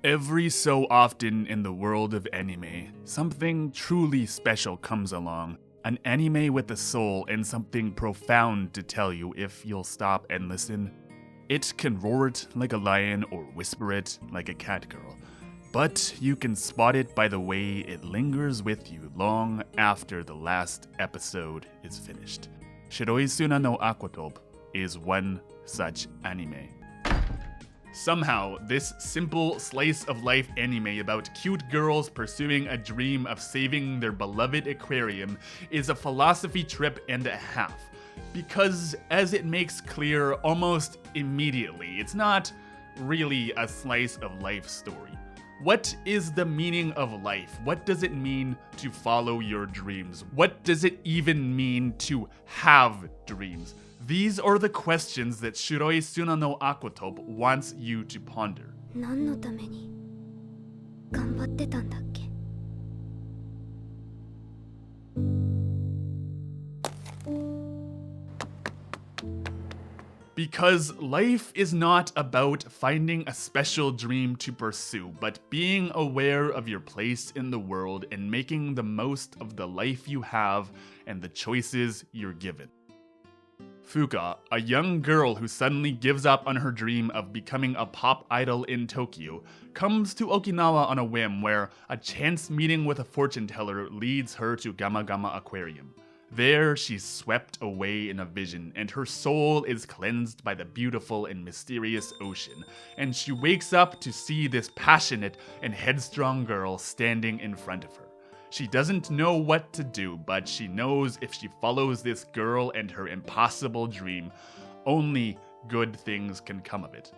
Every so often in the world of anime, something truly special comes along. An anime with a soul and something profound to tell you if you'll stop and listen. It can roar it like a lion or whisper it like a cat girl. But you can spot it by the way it lingers with you long after the last episode is finished. Shiroi Suna no Aquatope is one such anime. Somehow, this simple slice-of-life anime about cute girls pursuing a dream of saving their beloved aquarium is a philosophy trip and a half. Because, as it makes clear almost immediately, it's not really a slice-of-life story. What is the meaning of life? What does it mean to follow your dreams? What does it even mean to have dreams? These are the questions that Shiroi Suna no Aquatope wants you to ponder. 何のために頑張ってたんだっけ? Because life is not about finding a special dream to pursue, but being aware of your place in the world and making the most of the life you have and the choices you're given. Fuka, a young girl who suddenly gives up on her dream of becoming a pop idol in Tokyo, comes to Okinawa on a whim where a chance meeting with a fortune teller leads her to Gama Gama Aquarium. There, she's swept away in a vision, and her soul is cleansed by the beautiful and mysterious ocean, and she wakes up to see this passionate and headstrong girl standing in front of her. She doesn't know what to do, but she knows if she follows this girl and her impossible dream, only good things can come of it.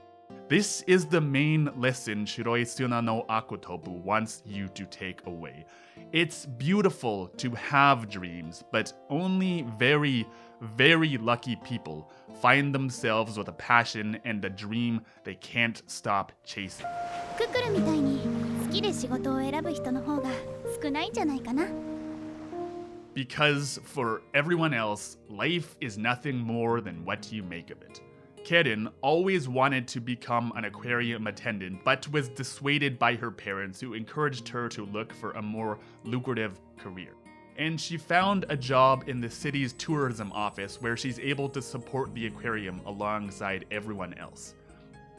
This is the main lesson Shiroi Suna no Aquatope wants you to take away. It's beautiful to have dreams, but only very, very lucky people find themselves with a passion and a dream they can't stop chasing. ククルみたいに好きで仕事を選ぶ人の方が少ないんじゃないかな? Because for everyone else, life is nothing more than what you make of it. Karen always wanted to become an aquarium attendant, but was dissuaded by her parents who encouraged her to look for a more lucrative career. And she found a job in the city's tourism office where she's able to support the aquarium alongside everyone else.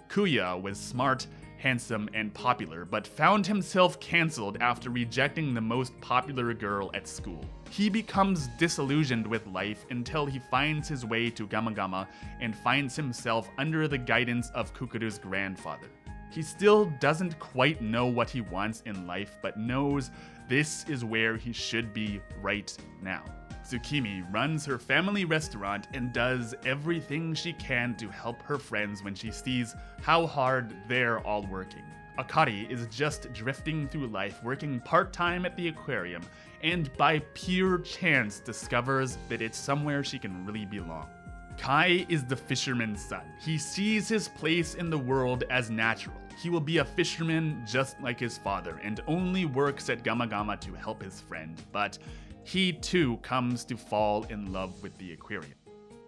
Kuya was smart, handsome, and popular, but found himself cancelled after rejecting the most popular girl at school. He becomes disillusioned with life until he finds his way to Gama Gama and finds himself under the guidance of Kukuru's grandfather. He still doesn't quite know what he wants in life, but knows this is where he should be right now. Tsukimi runs her family restaurant and does everything she can to help her friends when she sees how hard they're all working. Akari is just drifting through life, working part-time at the aquarium, and by pure chance discovers that it's somewhere she can really belong. Kai is the fisherman's son. He sees his place in the world as natural. He will be a fisherman just like his father and only works at Gama Gama to help his friend, but he too comes to fall in love with the aquarium.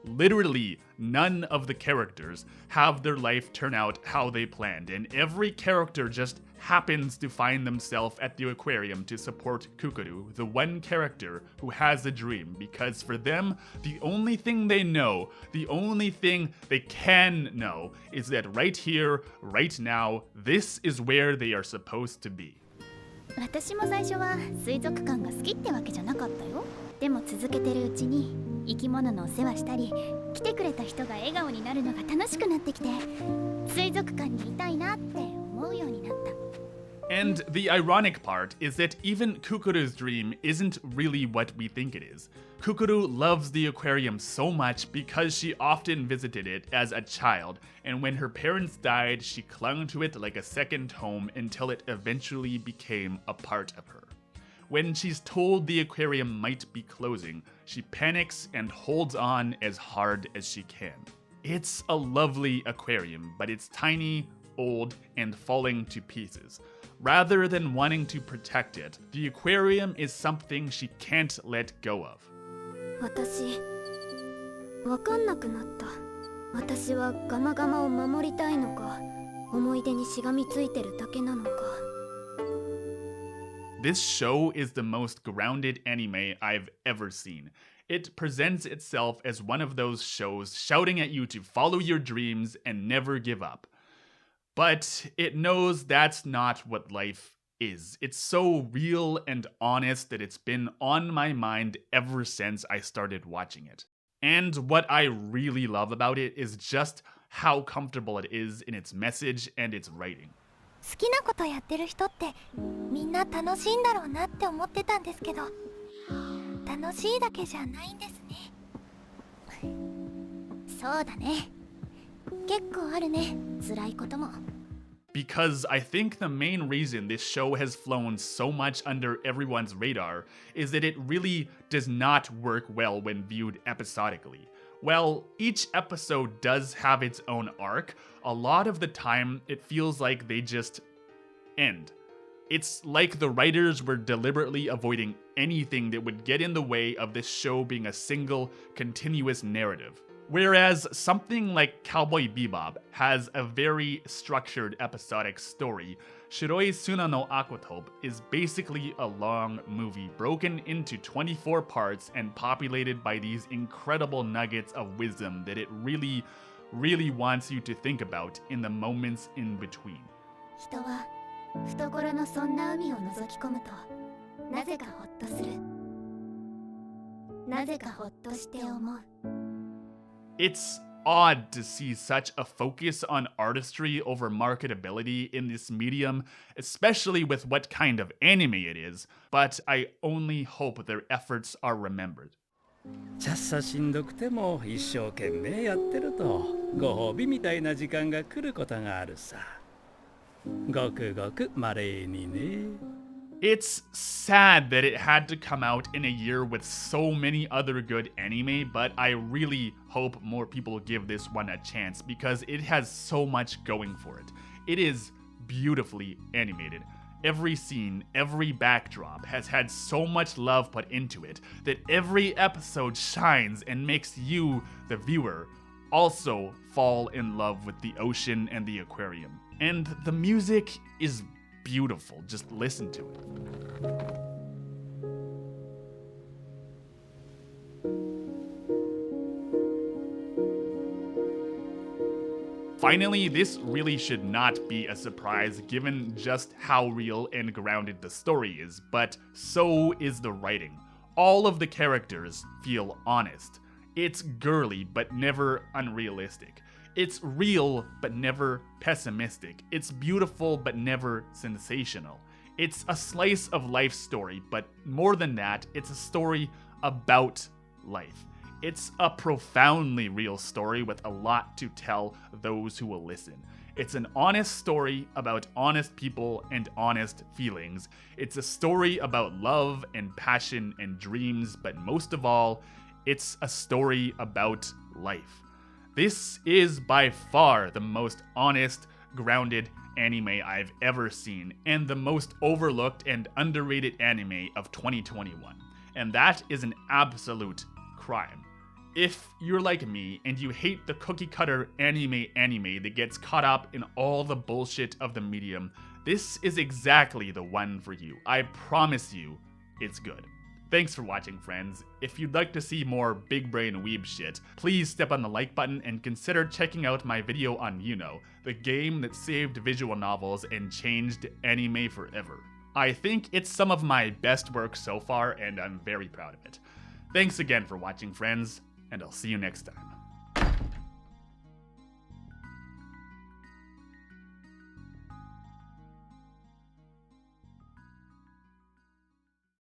Literally, none of the characters have their life turn out how they planned, and every character just happens to find themselves at the aquarium to support Kukuru, the one character who has a dream, because for them, the only thing they know, the only thing they can know, is that right here, right now, this is where they are supposed to be. 私も最初は水族館が好きってわけじゃなかったよ。でも続けてるうちに生き物のお世話したり、来てくれた人が笑顔になるのが楽しくなってきて、水族館にいたいなって思うようになった。And the ironic part is that even Kukuru's dream isn't really what we think it is. Kukuru loves the aquarium so much because she often visited it as a child, and when her parents died, she clung to it like a second home until it eventually became a part of her. When she's told the aquarium might be closing, she panics and holds on as hard as she can. It's a lovely aquarium, but it's tiny, old, and falling to pieces. Rather than wanting to protect it, the aquarium is something she can't let go of. 私、わかんなくなった。私はガマガマを守りたいのか、思い出にしがみついてるだけなのか。 This show is the most grounded anime I've ever seen. It presents itself as one of those shows shouting at you to follow your dreams and never give up. But it knows that's not what life is. It's so real and honest that it's been on my mind ever since I started watching it. And what I really love about it is just how comfortable it is in its message and its writing. 好きなことやってる人ってみんな楽しいんだろうなって思ってたんですけど、楽しいだけじゃないんですね。そうだね。結構あるね、辛いことも。Because I think the main reason this show has flown so much under everyone's radar is that it really does not work well when viewed episodically. While each episode does have its own arc, a lot of the time it feels like they just end. It's like the writers were deliberately avoiding anything that would get in the way of this show being a single, continuous narrative. Whereas something like Cowboy Bebop has a very structured episodic story, Shiroi Suna no Aquatope is basically a long movie broken into 24 parts and populated by these incredible nuggets of wisdom that it really, really wants you to think about in the moments in between. 人は懐のそんな海を覗き込むとなぜかホッとする。なぜかホッとして思う。 It's odd to see such a focus on artistry over marketability in this medium, especially with what kind of anime it is, but I only hope their efforts are remembered. ちゃっさしんどくても一生懸命やってるとご褒美みたいな時間が来ることがあるさ。ごくごく稀にね。It's sad that it had to come out in a year with so many other good anime, but I really hope more people give this one a chance because it has so much going for it. It is beautifully animated. Every scene, every backdrop has had so much love put into it that every episode shines and makes you, the viewer, also fall in love with the ocean and the aquarium. And the music is beautiful. Just listen to it. Finally, this really should not be a surprise given just how real and grounded the story is, but so is the writing. All of the characters feel honest. It's girly but never unrealistic. It's real but never pessimistic. It's beautiful but never sensational. It's a slice of life story, but more than that, it's a story about life. It's a profoundly real story with a lot to tell those who will listen. It's an honest story about honest people and honest feelings. It's a story about love and passion and dreams, but most of all, it's a story about life. This is by far the most honest, grounded anime I've ever seen, and the most overlooked and underrated anime of 2021. And that is an absolute crime. If you're like me and you hate the cookie cutter anime that gets caught up in all the bullshit of the medium, this is exactly the one for you. I promise you, it's good. Thanks for watching, friends. If you'd like to see more big brain weeb shit, please step on the like button and consider checking out my video on the game that saved visual novels and changed anime forever. I think it's some of my best work so far, and I'm very proud of it. Thanks again for watching, friends, and I'll see you next time.